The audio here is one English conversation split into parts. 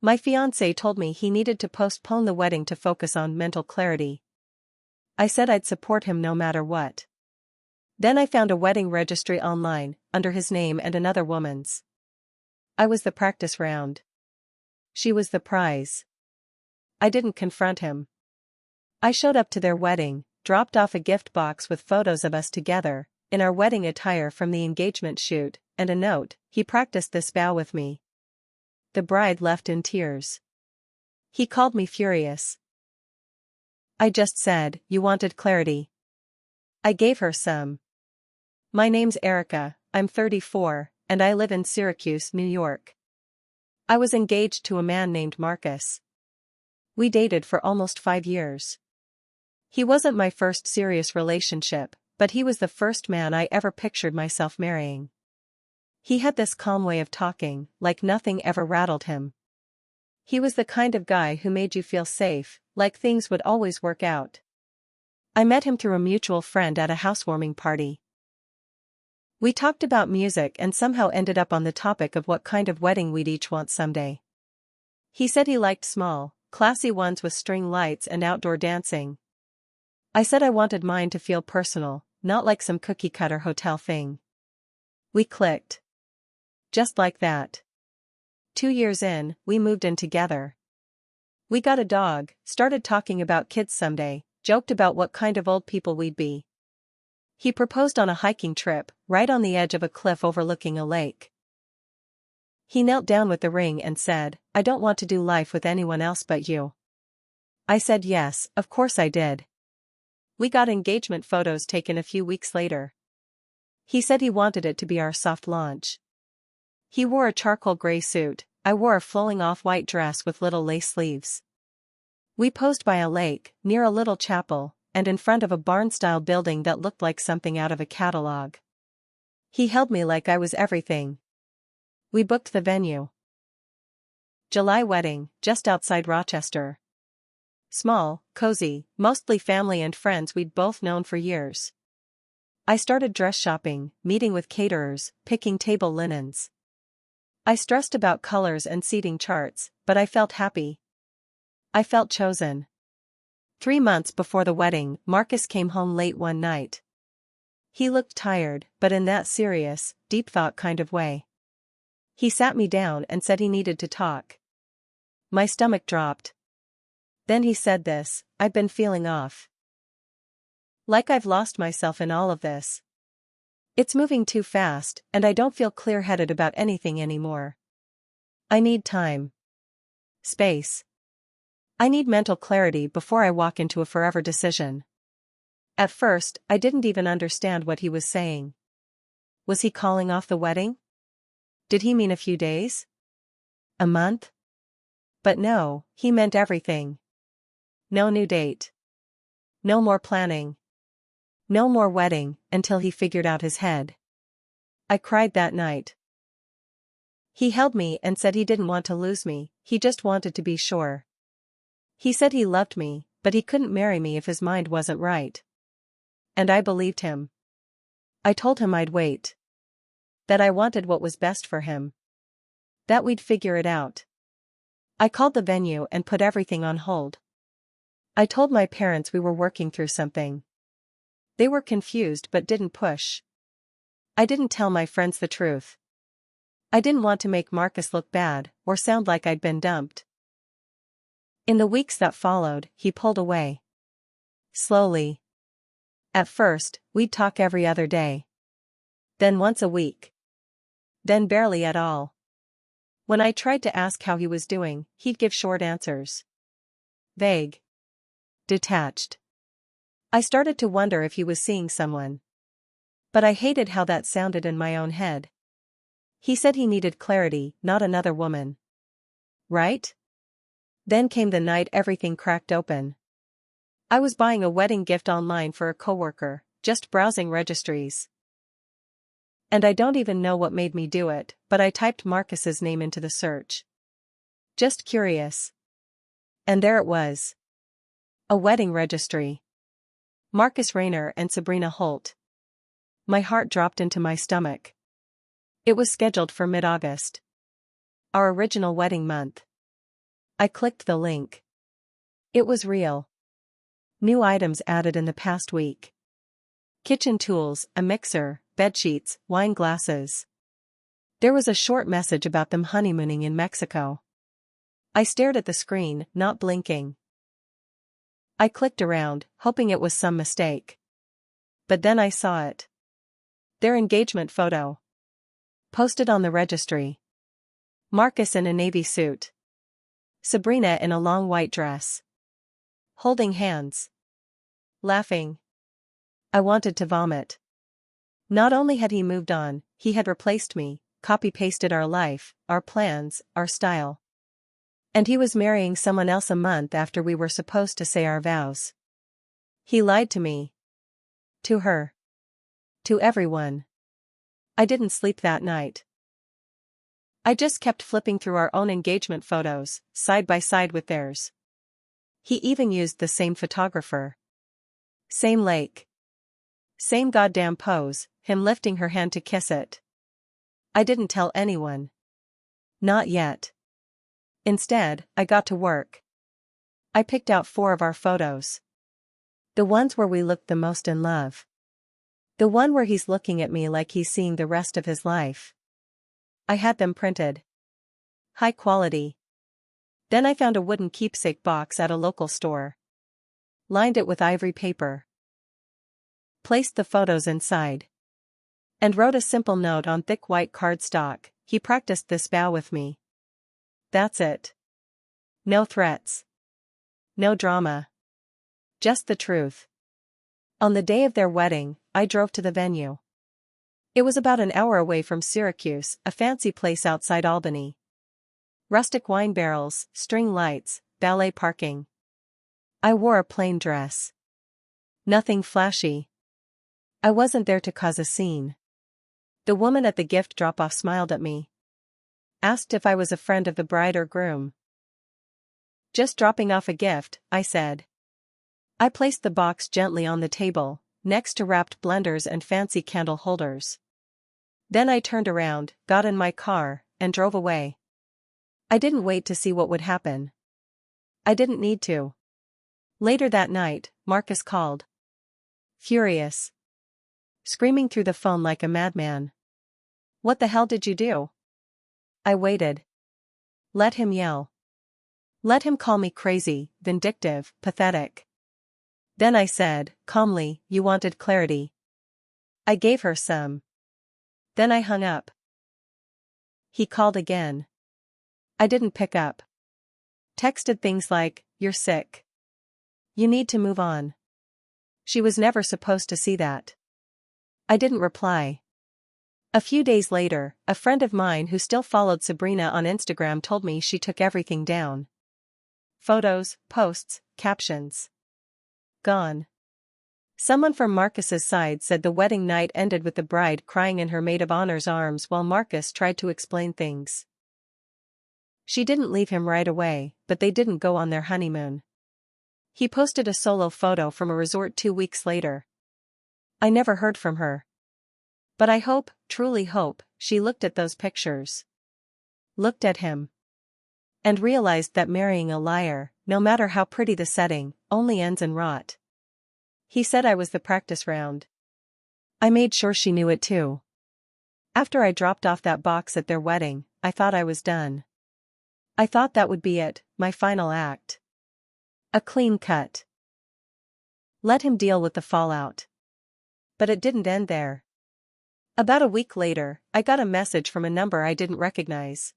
My fiancé told me he needed to postpone the wedding to focus on mental clarity. I said I'd support him no matter what. Then I found a wedding registry online, under his name and another woman's. I was the practice round. She was the prize. I didn't confront him. I showed up to their wedding, dropped off a gift box with photos of us together, in our wedding attire from the engagement shoot, and a note, "He practiced this vow with me." The bride left in tears. He called me furious. I just said, "You wanted clarity." I gave her some. "My name's Erica, I'm 34, and I live in Syracuse, New York. I was engaged to a man named Marcus. We dated for almost 5 years. He wasn't my first serious relationship, but he was the first man I ever pictured myself marrying. He had this calm way of talking, like nothing ever rattled him. He was the kind of guy who made you feel safe, like things would always work out. I met him through a mutual friend at a housewarming party. We talked about music and somehow ended up on the topic of what kind of wedding we'd each want someday. He said he liked small, classy ones with string lights and outdoor dancing. I said I wanted mine to feel personal, not like some cookie-cutter hotel thing. We clicked. Just like that. 2 years in, we moved in together. We got a dog, started talking about kids someday, joked about what kind of old people we'd be. He proposed on a hiking trip, right on the edge of a cliff overlooking a lake. He knelt down with the ring and said, "I don't want to do life with anyone else but you." I said yes, of course I did. We got engagement photos taken a few weeks later. He said he wanted it to be our soft launch. He wore a charcoal gray suit, I wore a flowing off-white dress with little lace sleeves. We posed by a lake, near a little chapel, and in front of a barn-style building that looked like something out of a catalog. He held me like I was everything. We booked the venue. July wedding, just outside Rochester. Small, cozy, mostly family and friends we'd both known for years. I started dress shopping, meeting with caterers, picking table linens. I stressed about colors and seating charts, but I felt happy. I felt chosen. 3 months before the wedding, Marcus came home late one night. He looked tired, but in that serious, deep-thought kind of way. He sat me down and said he needed to talk. My stomach dropped. Then he said this, "I've been feeling off. Like I've lost myself in all of this. It's moving too fast, and I don't feel clear-headed about anything anymore. I need time. Space. I need mental clarity before I walk into a forever decision." At first, I didn't even understand what he was saying. Was he calling off the wedding? Did he mean a few days? A month? But no, he meant everything. No new date. No more planning. No more wedding, until he figured out his head. I cried that night. He held me and said he didn't want to lose me, he just wanted to be sure. He said he loved me, but he couldn't marry me if his mind wasn't right. And I believed him. I told him I'd wait. That I wanted what was best for him. That we'd figure it out. I called the venue and put everything on hold. I told my parents we were working through something. They were confused but didn't push. I didn't tell my friends the truth. I didn't want to make Marcus look bad, or sound like I'd been dumped. In the weeks that followed, he pulled away. Slowly. At first, we'd talk every other day. Then once a week. Then barely at all. When I tried to ask how he was doing, he'd give short answers. Vague. Detached. I started to wonder if he was seeing someone. But I hated how that sounded in my own head. He said he needed clarity, not another woman. Right? Then came the night everything cracked open. I was buying a wedding gift online for a coworker, just browsing registries. And I don't even know what made me do it, but I typed Marcus's name into the search. Just curious. And there it was. A wedding registry. Marcus Rayner and Sabrina Holt. My heart dropped into my stomach. It was scheduled for mid-August. Our original wedding month. I clicked the link. It was real. New items added in the past week. Kitchen tools, a mixer, bedsheets, wine glasses. There was a short message about them honeymooning in Mexico. I stared at the screen, not blinking. I clicked around, hoping it was some mistake. But then I saw it. Their engagement photo. Posted on the registry. Marcus in a navy suit. Sabrina in a long white dress. Holding hands. Laughing. I wanted to vomit. Not only had he moved on, he had replaced me, copy-pasted our life, our plans, our style. And he was marrying someone else a month after we were supposed to say our vows. He lied to me. To her. To everyone. I didn't sleep that night. I just kept flipping through our own engagement photos, side by side with theirs. He even used the same photographer. Same lake. Same goddamn pose, him lifting her hand to kiss it. I didn't tell anyone. Not yet. Instead, I got to work. I picked out 4 of our photos. The ones where we looked the most in love. The one where he's looking at me like he's seeing the rest of his life. I had them printed. High quality. Then I found a wooden keepsake box at a local store. Lined it with ivory paper. Placed the photos inside. And wrote a simple note on thick white cardstock. He practiced this vow with me. That's it. No threats. No drama. Just the truth. On the day of their wedding, I drove to the venue. It was about an hour away from Syracuse, a fancy place outside Albany. Rustic wine barrels, string lights, ballet parking. I wore a plain dress. Nothing flashy. I wasn't there to cause a scene. The woman at the gift drop-off smiled at me. Asked if I was a friend of the bride or groom. Just dropping off a gift, I said. I placed the box gently on the table, next to wrapped blenders and fancy candle holders. Then I turned around, got in my car, and drove away. I didn't wait to see what would happen. I didn't need to. Later that night, Marcus called. Furious. Screaming through the phone like a madman. What the hell did you do? I waited. Let him yell. Let him call me crazy, vindictive, pathetic. Then I said, calmly, you wanted clarity. I gave her some. Then I hung up. He called again. I didn't pick up. Texted things like, you're sick. You need to move on. She was never supposed to see that. I didn't reply. A few days later, a friend of mine who still followed Sabrina on Instagram told me she took everything down. Photos, posts, captions. Gone. Someone from Marcus's side said the wedding night ended with the bride crying in her maid of honor's arms while Marcus tried to explain things. She didn't leave him right away, but they didn't go on their honeymoon. He posted a solo photo from a resort 2 weeks later. I never heard from her. But I hope, truly hope, she looked at those pictures. Looked at him. And realized that marrying a liar, no matter how pretty the setting, only ends in rot. He said I was the practice round. I made sure she knew it too. After I dropped off that box at their wedding, I thought I was done. I thought that would be it, my final act. A clean cut. Let him deal with the fallout. But it didn't end there. About a week later, I got a message from a number I didn't recognize.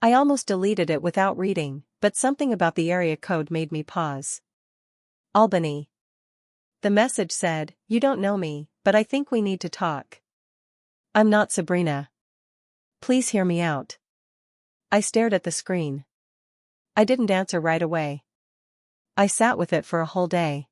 I almost deleted it without reading, but something about the area code made me pause. Albany. The message said, you don't know me, but I think we need to talk. I'm not Sabrina. Please hear me out. I stared at the screen. I didn't answer right away. I sat with it for a whole day.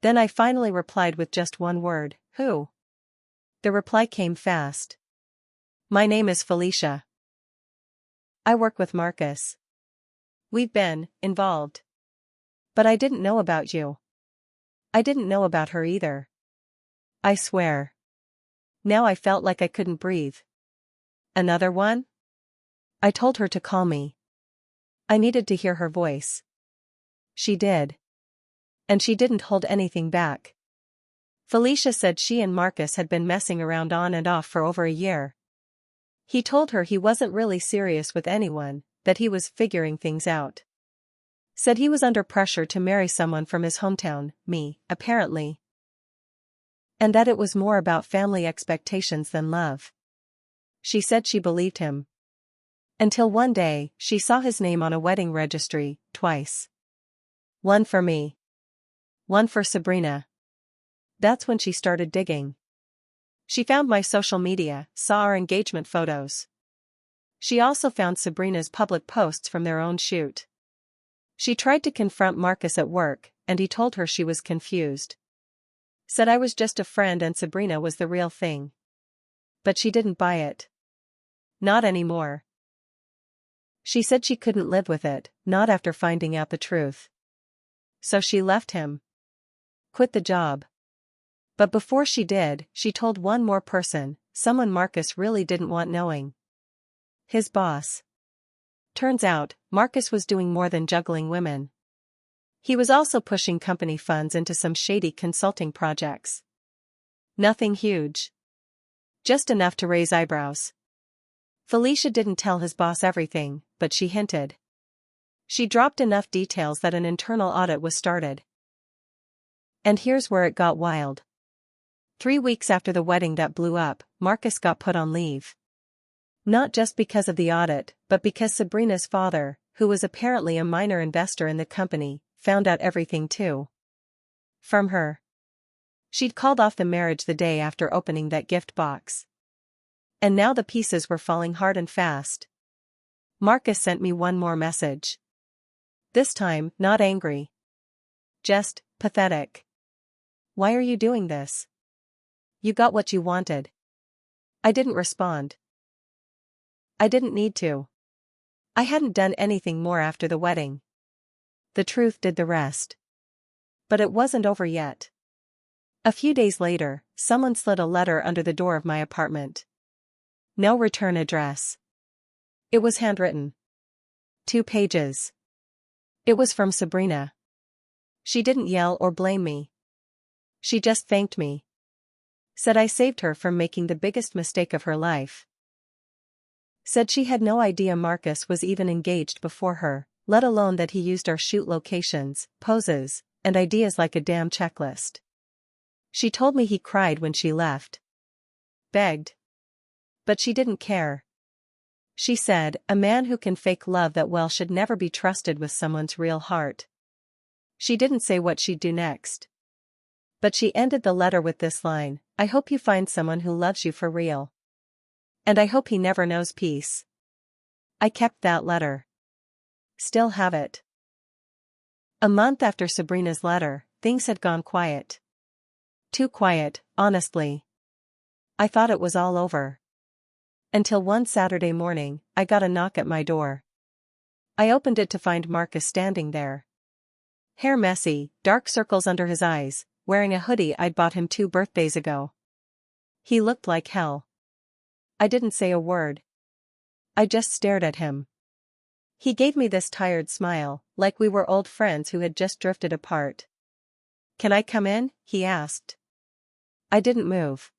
Then I finally replied with just one word, who? The reply came fast. My name is Felicia. I work with Marcus. We've been involved. But I didn't know about you. I didn't know about her either. I swear. Now I felt like I couldn't breathe. Another one? I told her to call me. I needed to hear her voice. She did. And she didn't hold anything back. Felicia said she and Marcus had been messing around on and off for over a year. He told her he wasn't really serious with anyone, that he was figuring things out. Said he was under pressure to marry someone from his hometown, me, apparently. And that it was more about family expectations than love. She said she believed him. Until one day, she saw his name on a wedding registry, twice. One for me. One for Sabrina. That's when she started digging. She found my social media, saw our engagement photos. She also found Sabrina's public posts from their own shoot. She tried to confront Marcus at work, and he told her she was confused. Said I was just a friend and Sabrina was the real thing. But she didn't buy it. Not anymore. She said she couldn't live with it, not after finding out the truth. So she left him. Quit the job. But before she did, she told one more person, someone Marcus really didn't want knowing. His boss. Turns out, Marcus was doing more than juggling women. He was also pushing company funds into some shady consulting projects. Nothing huge. Just enough to raise eyebrows. Felicia didn't tell his boss everything, but she hinted. She dropped enough details that an internal audit was started. And here's where it got wild. 3 weeks after the wedding that blew up, Marcus got put on leave. Not just because of the audit, but because Sabrina's father, who was apparently a minor investor in the company, found out everything too. From her. She'd called off the marriage the day after opening that gift box. And now the pieces were falling hard and fast. Marcus sent me one more message. This time, not angry. Just pathetic. Why are you doing this? You got what you wanted. I didn't respond. I didn't need to. I hadn't done anything more after the wedding. The truth did the rest. But it wasn't over yet. A few days later, someone slid a letter under the door of my apartment. No return address. It was handwritten. 2 pages. It was from Sabrina. She didn't yell or blame me. She just thanked me. Said I saved her from making the biggest mistake of her life. Said she had no idea Marcus was even engaged before her, let alone that he used our shoot locations, poses, and ideas like a damn checklist. She told me he cried when she left. Begged. But she didn't care. She said, a man who can fake love that well should never be trusted with someone's real heart. She didn't say what she'd do next. But she ended the letter with this line, I hope you find someone who loves you for real. And I hope he never knows peace. I kept that letter. Still have it. A month after Sabrina's letter, things had gone quiet. Too quiet, honestly. I thought it was all over. Until one Saturday morning, I got a knock at my door. I opened it to find Marcus standing there. Hair messy, dark circles under his eyes, wearing a hoodie I'd bought him 2 birthdays ago. He looked like hell. I didn't say a word. I just stared at him. He gave me this tired smile, like we were old friends who had just drifted apart. Can I come in? He asked. I didn't move.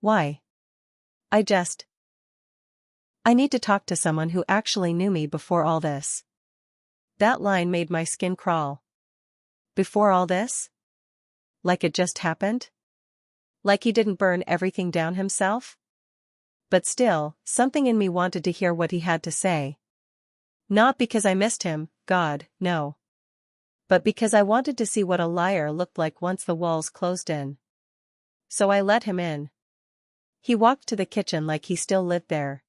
Why? I need to talk to someone who actually knew me before all this. That line made my skin crawl. Before all this? Like it just happened? Like he didn't burn everything down himself? But still, something in me wanted to hear what he had to say. Not because I missed him, God, no. But because I wanted to see what a liar looked like once the walls closed in. So I let him in. He walked to the kitchen like he still lived there.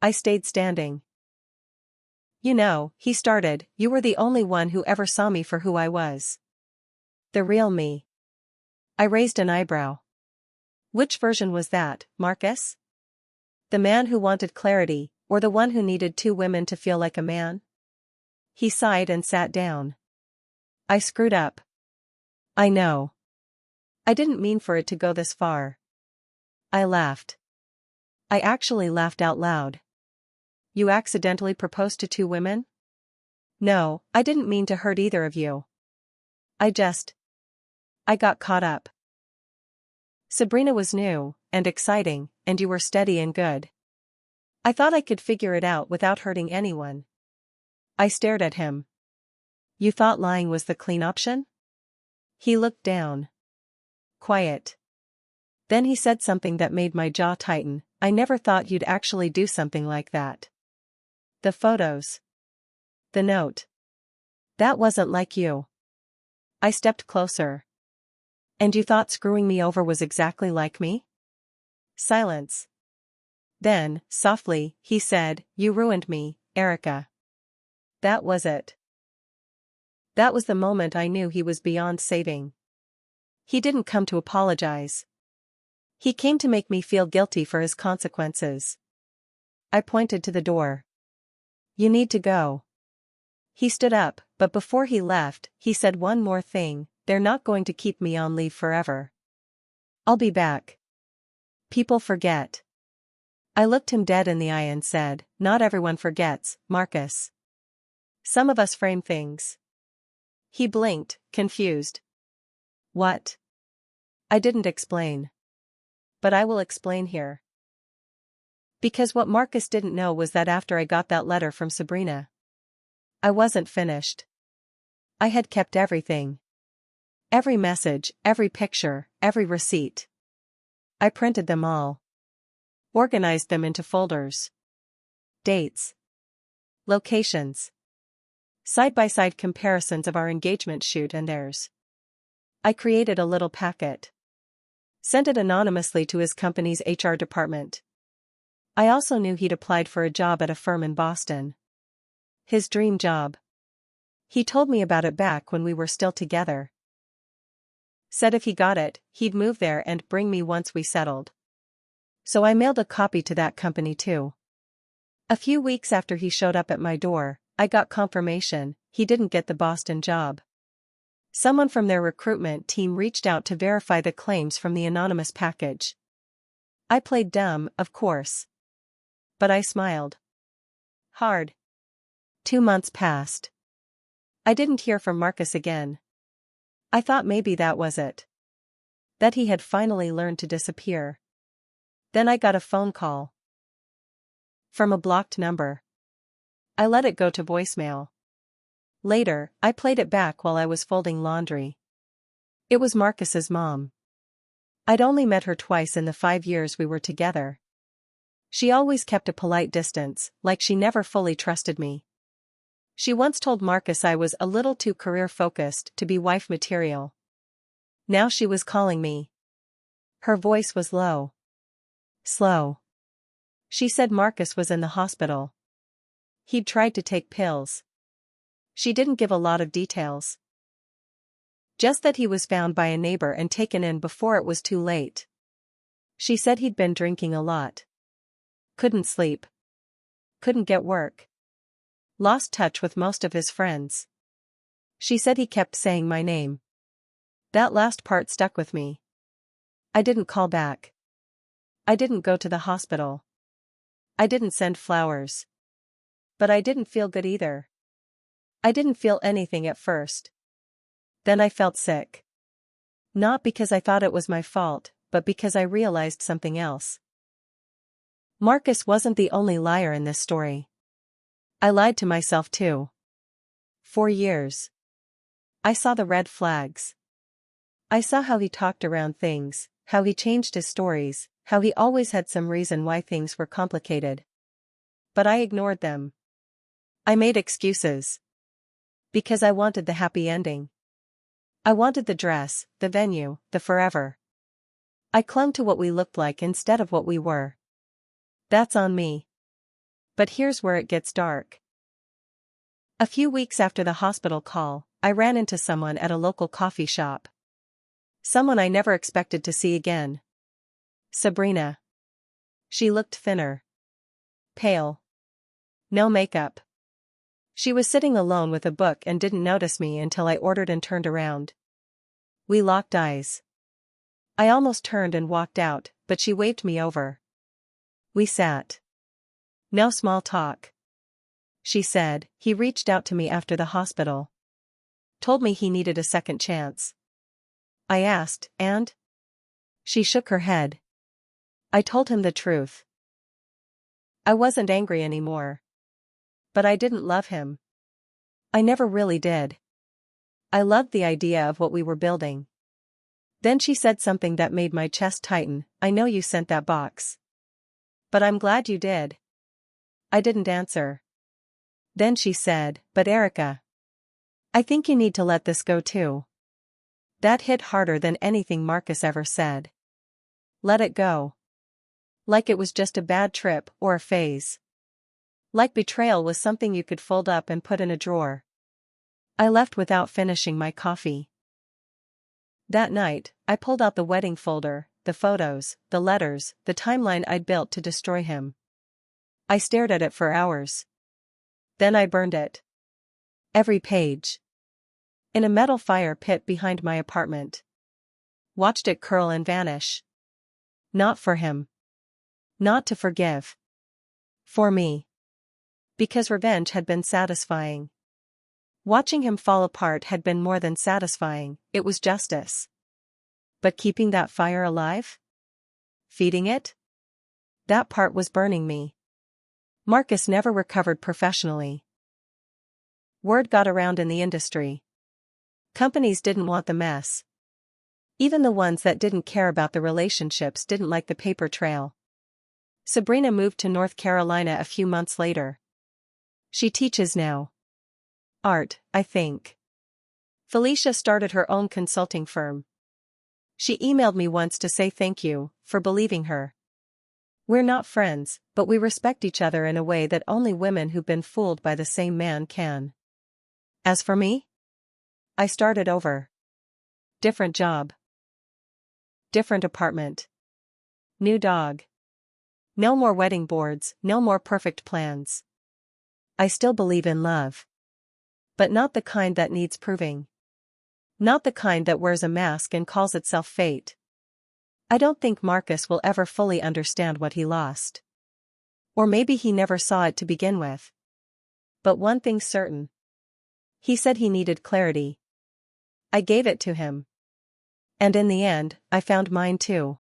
I stayed standing. You know, he started, you were the only one who ever saw me for who I was. The real me. I raised an eyebrow. Which version was that, Marcus? The man who wanted clarity, or the one who needed 2 women to feel like a man? He sighed and sat down. I screwed up. I know. I didn't mean for it to go this far. I laughed. I actually laughed out loud. You accidentally proposed to 2 women? No, I didn't mean to hurt either of you. I got caught up. Sabrina was new, and exciting, and you were steady and good. I thought I could figure it out without hurting anyone. I stared at him. You thought lying was the clean option? He looked down. Quiet. Then he said something that made my jaw tighten. I never thought you'd actually do something like that. The photos. The note. That wasn't like you. I stepped closer. And you thought screwing me over was exactly like me? Silence. Then, softly, he said, you ruined me, Erica. That was it. That was the moment I knew he was beyond saving. He didn't come to apologize. He came to make me feel guilty for his consequences. I pointed to the door. You need to go. He stood up, but before he left, he said one more thing, they're not going to keep me on leave forever. I'll be back. People forget. I looked him dead in the eye and said, not everyone forgets, Marcus. Some of us frame things. He blinked, confused. What? I didn't explain. But I will explain here. Because what Marcus didn't know was that after I got that letter from Sabrina, I wasn't finished. I had kept everything. Every message, every picture, every receipt. I printed them all. Organized them into folders. Dates. Locations. Side-by-side comparisons of our engagement shoot and theirs. I created a little packet. Sent it anonymously to his company's HR department. I also knew he'd applied for a job at a firm in Boston. His dream job. He told me about it back when we were still together. Said if he got it, he'd move there and bring me once we settled. So I mailed a copy to that company too. A few weeks after he showed up at my door, I got confirmation he didn't get the Boston job. Someone from their recruitment team reached out to verify the claims from the anonymous package. I played dumb, of course. But I smiled. Hard. 2 months passed. I didn't hear from Marcus again. I thought maybe that was it. That he had finally learned to disappear. Then I got a phone call. From a blocked number. I let it go to voicemail. Later, I played it back while I was folding laundry. It was Marcus's mom. I'd only met her twice in the 5 years we were together. She always kept a polite distance, like she never fully trusted me. She once told Marcus I was a little too career-focused to be wife material. Now she was calling me. Her voice was low. Slow. She said Marcus was in the hospital. He'd tried to take pills. She didn't give a lot of details. Just that he was found by a neighbor and taken in before it was too late. She said he'd been drinking a lot. Couldn't sleep. Couldn't get work. Lost touch with most of his friends. She said he kept saying my name. That last part stuck with me. I didn't call back. I didn't go to the hospital. I didn't send flowers. But I didn't feel good either. I didn't feel anything at first. Then I felt sick. Not because I thought it was my fault, but because I realized something else. Marcus wasn't the only liar in this story. I lied to myself too. For years. I saw the red flags. I saw how he talked around things, how he changed his stories, how he always had some reason why things were complicated. But I ignored them. I made excuses. Because I wanted the happy ending. I wanted the dress, the venue, the forever. I clung to what we looked like instead of what we were. That's on me. But here's where it gets dark. A few weeks after the hospital call, I ran into someone at a local coffee shop. Someone I never expected to see again. Sabrina. She looked thinner. Pale. No makeup. She was sitting alone with a book and didn't notice me until I ordered and turned around. We locked eyes. I almost turned and walked out, but she waved me over. We sat. No small talk. she said. He reached out to me after the hospital. Told me he needed a second chance. I asked, and? She shook her head. I told him the truth. I wasn't angry anymore. But I didn't love him. I never really did. I loved the idea of what we were building. Then she said something that made my chest tighten. I know you sent that box. But I'm glad you did. I didn't answer. Then she said, but Erica, I think you need to let this go too. That hit harder than anything Marcus ever said. Let it go. Like it was just a bad trip or a phase. Like betrayal was something you could fold up and put in a drawer. I left without finishing my coffee. That night, I pulled out the wedding folder, the photos, the letters, the timeline I'd built to destroy him. I stared at it for hours. Then I burned it. Every page. In a metal fire pit behind my apartment. Watched it curl and vanish. Not for him. Not to forgive. For me. Because revenge had been satisfying. Watching him fall apart had been more than satisfying, it was justice. But keeping that fire alive? Feeding it? That part was burning me. Marcus never recovered professionally. Word got around in the industry. Companies didn't want the mess. Even the ones that didn't care about the relationships didn't like the paper trail. Sabrina moved to North Carolina a few months later. She teaches now. Art, I think. Felicia started her own consulting firm. She emailed me once to say thank you for believing her. We're not friends, but we respect each other in a way that only women who've been fooled by the same man can. As for me? I started over. Different job. Different apartment. New dog. No more wedding boards, no more perfect plans. I still believe in love. But not the kind that needs proving. Not the kind that wears a mask and calls itself fate. I don't think Marcus will ever fully understand what he lost. Or maybe he never saw it to begin with. But one thing's certain. He said he needed clarity. I gave it to him. And in the end, I found mine too.